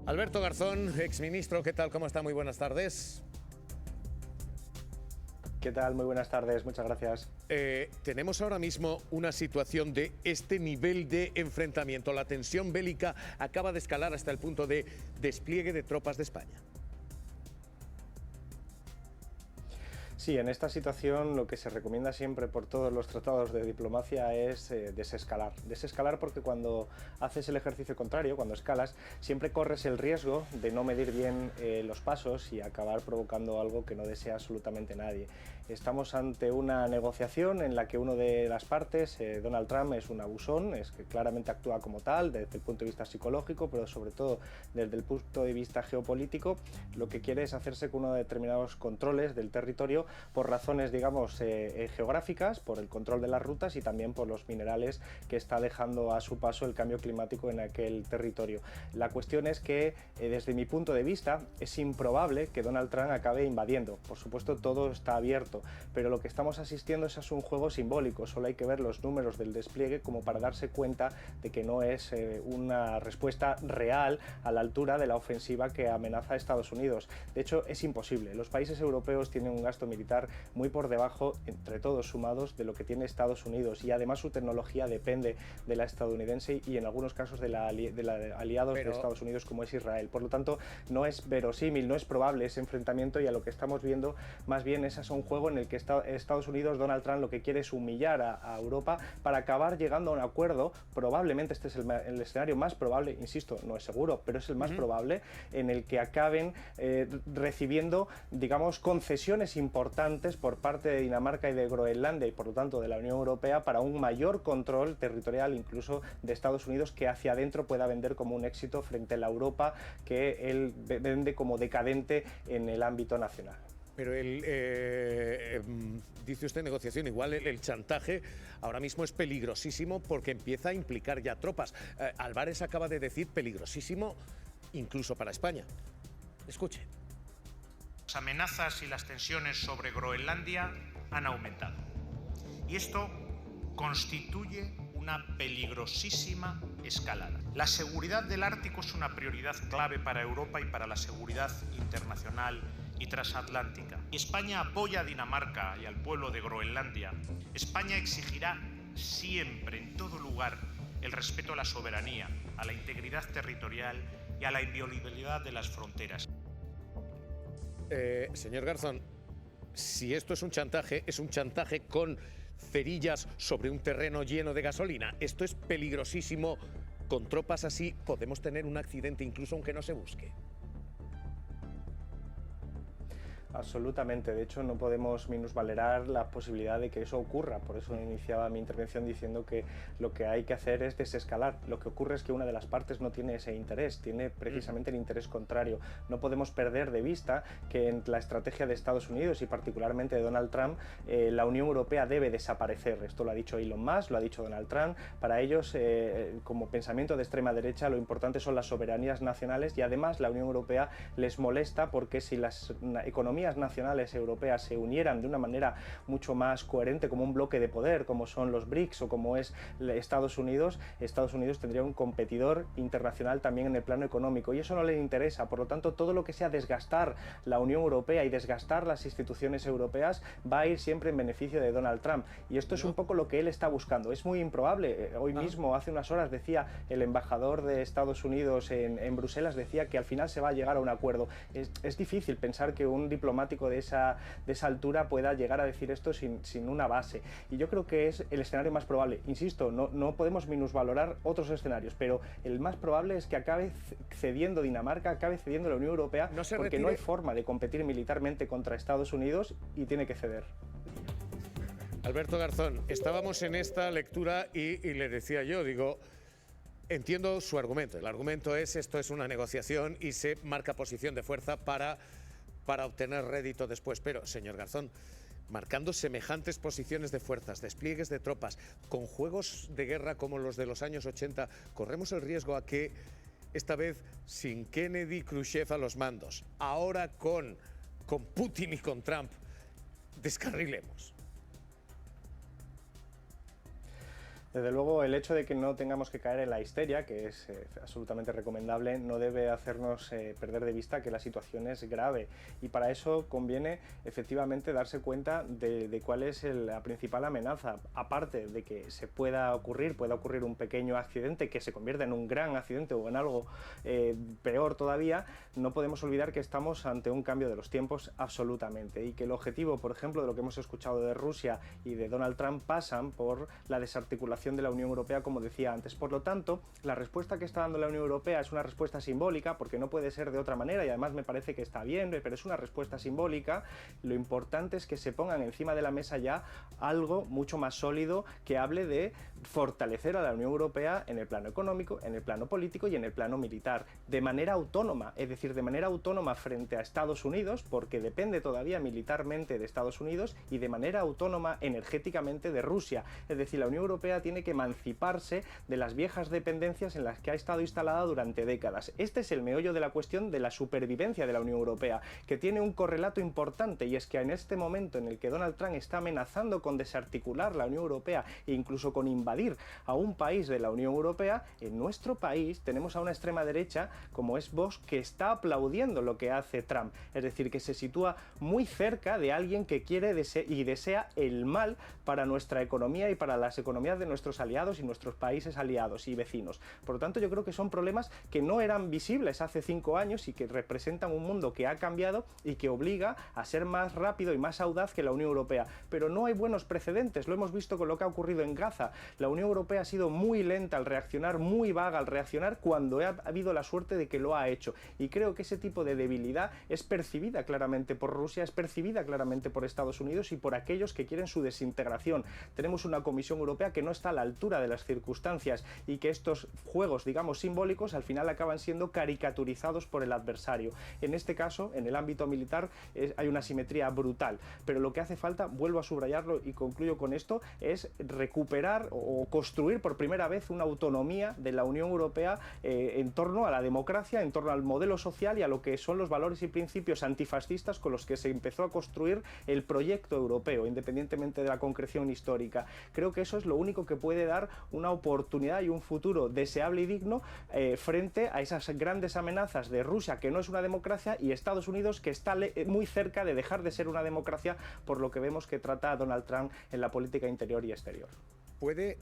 Alberto Garzón, exministro, ¿qué tal? ¿Cómo está? Muy buenas tardes. ¿Qué tal? Muy buenas tardes, muchas gracias. Tenemos ahora mismo una situación de este nivel de enfrentamiento. La tensión bélica acaba de escalar hasta el punto de despliegue de tropas de España. Sí, en esta situación lo que se recomienda siempre por todos los tratados de diplomacia es desescalar. Desescalar porque cuando haces el ejercicio contrario, cuando escalas, siempre corres el riesgo de no medir bien los pasos y acabar provocando algo que no desea absolutamente nadie. Estamos ante una negociación en la que uno de las partes, Donald Trump, es un abusón, es que claramente actúa como tal desde el punto de vista psicológico, pero sobre todo desde el punto de vista geopolítico. Lo que quiere es hacerse con unos determinados controles del territorio por razones, digamos, geográficas, por el control de las rutas y también por los minerales que está dejando a su paso el cambio climático en aquel territorio. La cuestión es que, desde mi punto de vista, es improbable que Donald Trump acabe invadiendo. Por supuesto, todo está abierto, pero lo que estamos asistiendo es un juego simbólico. Solo hay que ver los números del despliegue como para darse cuenta de que no es una respuesta real a la altura de la ofensiva que amenaza a Estados Unidos. De hecho, es imposible. Los países europeos tienen un gasto militar muy por debajo, entre todos sumados, de lo que tiene Estados Unidos, y además su tecnología depende de la estadounidense y en algunos casos de la aliados de Estados Unidos como es Israel. Por lo tanto, no es verosímil, no es probable ese enfrentamiento, y a lo que estamos viendo más bien es un juego en el que Estados Unidos, Donald Trump, lo que quiere es humillar a Europa para acabar llegando a un acuerdo. Probablemente este es el escenario más probable, insisto, no es seguro, pero es el más probable, en el que acaben recibiendo, digamos, concesiones importantes por parte de Dinamarca y de Groenlandia y por lo tanto de la Unión Europea para un mayor control territorial incluso de Estados Unidos, que hacia adentro pueda vender como un éxito frente a la Europa que él vende como decadente en el ámbito nacional. Pero dice usted negociación, igual el chantaje ahora mismo es peligrosísimo porque empieza a implicar ya tropas. Álvarez acaba de decir peligrosísimo incluso para España. Escuche. Las amenazas y las tensiones sobre Groenlandia han aumentado. Y esto constituye una peligrosísima escalada. La seguridad del Ártico es una prioridad clave para Europa y para la seguridad internacional y transatlántica. Y España apoya a Dinamarca y al pueblo de Groenlandia. España exigirá siempre, en todo lugar, el respeto a la soberanía, a la integridad territorial y a la inviolabilidad de las fronteras. Señor Garzón, si esto es un chantaje con cerillas sobre un terreno lleno de gasolina. Esto es peligrosísimo. Con tropas así podemos tener un accidente incluso aunque no se busque. Absolutamente, de hecho no podemos minusvalorar la posibilidad de que eso ocurra, por eso iniciaba mi intervención diciendo que lo que hay que hacer es desescalar. Lo que ocurre es que una de las partes no tiene ese interés, tiene precisamente el interés contrario. No podemos perder de vista que en la estrategia de Estados Unidos y particularmente de Donald Trump, la Unión Europea debe desaparecer. Esto lo ha dicho Elon Musk, lo ha dicho Donald Trump. Para ellos, como pensamiento de extrema derecha, lo importante son las soberanías nacionales, y además la Unión Europea les molesta porque si las economías nacionales europeas se unieran de una manera mucho más coherente como un bloque de poder, como son los BRICS o como es Estados Unidos tendría un competidor internacional también en el plano económico, y eso no le interesa. Por lo tanto, todo lo que sea desgastar la Unión Europea y desgastar las instituciones europeas va a ir siempre en beneficio de Donald Trump, y esto es un poco lo que él está buscando. Es muy improbable, hoy mismo, hace unas horas, decía el embajador de Estados Unidos en Bruselas, decía que al final se va a llegar a un acuerdo. Es difícil pensar que un diplomático de esa altura pueda llegar a decir esto sin una base, y yo creo que es el escenario más probable. Insisto, no podemos minusvalorar otros escenarios, pero el más probable es que acabe cediendo Dinamarca, acabe cediendo la Unión Europea, porque no hay forma de competir militarmente contra Estados Unidos y tiene que ceder. Alberto Garzón, estábamos en esta lectura y le decía yo, digo, entiendo su argumento. El argumento es esto es una negociación y se marca posición de fuerza para obtener rédito después. Pero, señor Garzón, marcando semejantes posiciones de fuerzas, despliegues de tropas, con juegos de guerra como los de los años 80, corremos el riesgo a que, esta vez sin Kennedy, Khrushchev a los mandos, ahora con Putin y con Trump, descarrilemos. Desde luego, el hecho de que no tengamos que caer en la histeria, que es absolutamente recomendable, no debe hacernos perder de vista que la situación es grave, y para eso conviene efectivamente darse cuenta de cuál es la principal amenaza. Aparte de que pueda ocurrir un pequeño accidente que se convierta en un gran accidente o en algo peor todavía, no podemos olvidar que estamos ante un cambio de los tiempos absolutamente, y que el objetivo, por ejemplo, de lo que hemos escuchado de Rusia y de Donald Trump pasan por la desarticulación de la Unión Europea, como decía antes. Por lo tanto, la respuesta que está dando la Unión Europea es una respuesta simbólica, porque no puede ser de otra manera, y además me parece que está bien, pero es una respuesta simbólica. Lo importante es que se pongan encima de la mesa ya algo mucho más sólido que hable de fortalecer a la Unión Europea en el plano económico, en el plano político y en el plano militar, de manera autónoma, es decir, de manera autónoma frente a Estados Unidos, porque depende todavía militarmente de Estados Unidos, y de manera autónoma energéticamente de Rusia. Es decir, la Unión Europea tiene que emanciparse de las viejas dependencias en las que ha estado instalada durante décadas. Este es el meollo de la cuestión de la supervivencia de la Unión Europea, que tiene un correlato importante, y es que en este momento en el que Donald Trump está amenazando con desarticular la Unión Europea e incluso con invadir a un país de la Unión Europea, en nuestro país tenemos a una extrema derecha como es Vox, que está aplaudiendo lo que hace Trump, es decir, que se sitúa muy cerca de alguien que quiere y desea el mal para nuestra economía y para las economías de nuestros aliados y nuestros países aliados y vecinos. Por lo tanto, yo creo que son problemas que no eran visibles hace 5 años y que representan un mundo que ha cambiado y que obliga a ser más rápido y más audaz que la Unión Europea. Pero no hay buenos precedentes, lo hemos visto con lo que ha ocurrido en Gaza. La Unión Europea ha sido muy lenta al reaccionar, muy vaga al reaccionar, cuando ha habido la suerte de que lo ha hecho. Y creo que ese tipo de debilidad es percibida claramente por Rusia, es percibida claramente por Estados Unidos y por aquellos que quieren su desintegración. Tenemos una Comisión Europea que no está a la altura de las circunstancias, y que estos juegos, digamos, simbólicos, al final acaban siendo caricaturizados por el adversario. En este caso, en el ámbito militar, hay una simetría brutal, pero lo que hace falta, vuelvo a subrayarlo y concluyo con esto, es recuperar o construir por primera vez una autonomía de la Unión Europea en torno a la democracia, en torno al modelo social y a lo que son los valores y principios antifascistas con los que se empezó a construir el proyecto europeo, independientemente de la concreción histórica. Creo que eso es lo único que puede dar una oportunidad y un futuro deseable y digno frente a esas grandes amenazas de Rusia, que no es una democracia, y Estados Unidos, que está muy cerca de dejar de ser una democracia, por lo que vemos que trata a Donald Trump en la política interior y exterior. ¿Puede,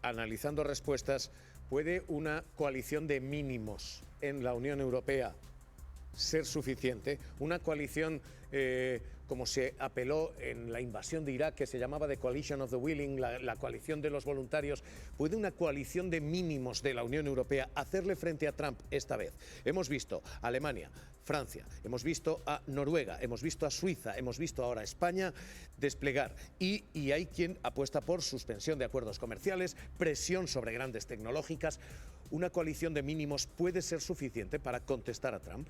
analizando respuestas, puede una coalición de mínimos en la Unión Europea ser suficiente? Una coalición como se apeló en la invasión de Irak, que se llamaba The Coalition of the Willing, la coalición de los voluntarios. ¿Puede una coalición de mínimos de la Unión Europea hacerle frente a Trump esta vez? Hemos visto a Alemania, Francia, hemos visto a Noruega, hemos visto a Suiza, hemos visto ahora a España desplegar, y hay quien apuesta por suspensión de acuerdos comerciales, presión sobre grandes tecnológicas. ¿Una coalición de mínimos puede ser suficiente para contestar a Trump?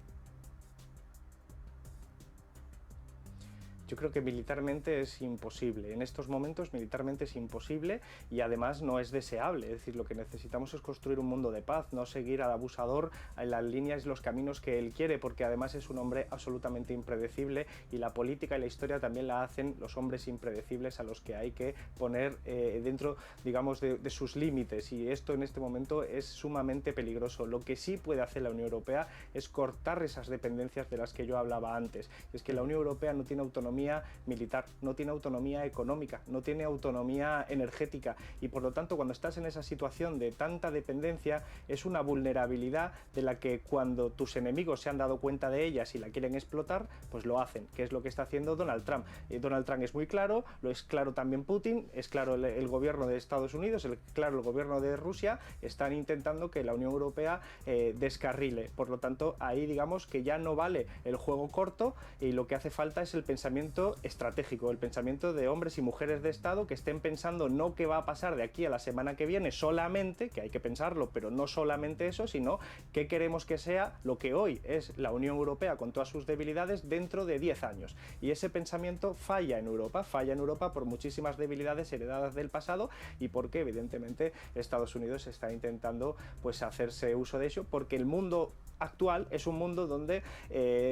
Yo creo que militarmente es imposible. En estos momentos militarmente es imposible, y además no es deseable. Es decir, lo que necesitamos es construir un mundo de paz, no seguir al abusador en las líneas y los caminos que él quiere, porque además es un hombre absolutamente impredecible, y la política y la historia también la hacen los hombres impredecibles a los que hay que poner dentro, digamos, de sus límites, y esto en este momento es sumamente peligroso. Lo que sí puede hacer la Unión Europea es cortar esas dependencias de las que yo hablaba antes. Es que la Unión Europea no tiene autonomía militar, no tiene autonomía económica, no tiene autonomía energética, y por lo tanto, cuando estás en esa situación de tanta dependencia, es una vulnerabilidad de la que, cuando tus enemigos se han dado cuenta de ellas y la quieren explotar, pues lo hacen, que es lo que está haciendo Donald Trump. Donald Trump es muy claro, lo es claro también Putin, es claro el gobierno de Estados Unidos, claro el gobierno de Rusia, están intentando que la Unión Europea descarrile. Por lo tanto, ahí digamos que ya no vale el juego corto, y lo que hace falta es el pensamiento estratégico, el pensamiento de hombres y mujeres de Estado que estén pensando no qué va a pasar de aquí a la semana que viene solamente, que hay que pensarlo, pero no solamente eso, sino qué queremos que sea lo que hoy es la Unión Europea con todas sus debilidades dentro de 10 años. Y ese pensamiento falla en Europa por muchísimas debilidades heredadas del pasado, y porque evidentemente Estados Unidos está intentando pues hacerse uso de ello, porque el mundo actual es un mundo donde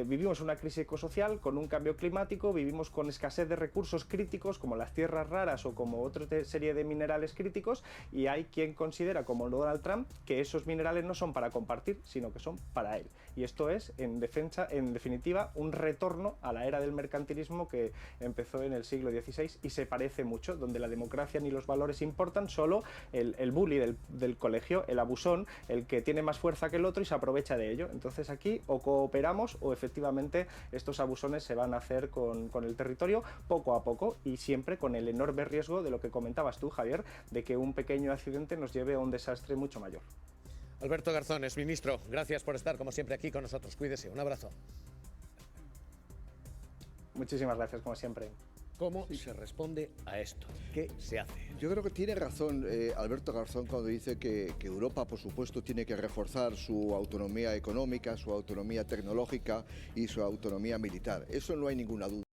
vivimos una crisis ecosocial con un cambio climático, vivimos con escasez de recursos críticos como las tierras raras o como otra serie de minerales críticos, y hay quien considera, como Donald Trump, que esos minerales no son para compartir, sino que son para él. Y esto es, en definitiva, un retorno a la era del mercantilismo que empezó en el siglo XVI y se parece mucho, donde la democracia ni los valores importan, solo el bully del colegio, el abusón, el que tiene más fuerza que el otro y se aprovecha de ello. Entonces aquí o cooperamos o efectivamente estos abusones se van a hacer con el territorio poco a poco, y siempre con el enorme riesgo de lo que comentabas tú, Javier, de que un pequeño accidente nos lleve a un desastre mucho mayor. Alberto Garzón, exministro, gracias por estar como siempre aquí con nosotros. Cuídese, un abrazo. Muchísimas gracias, como siempre. ¿Cómo se responde a esto? ¿Qué se hace? Yo creo que tiene razón Alberto Garzón cuando dice que Europa, por supuesto, tiene que reforzar su autonomía económica, su autonomía tecnológica y su autonomía militar. Eso no hay ninguna duda.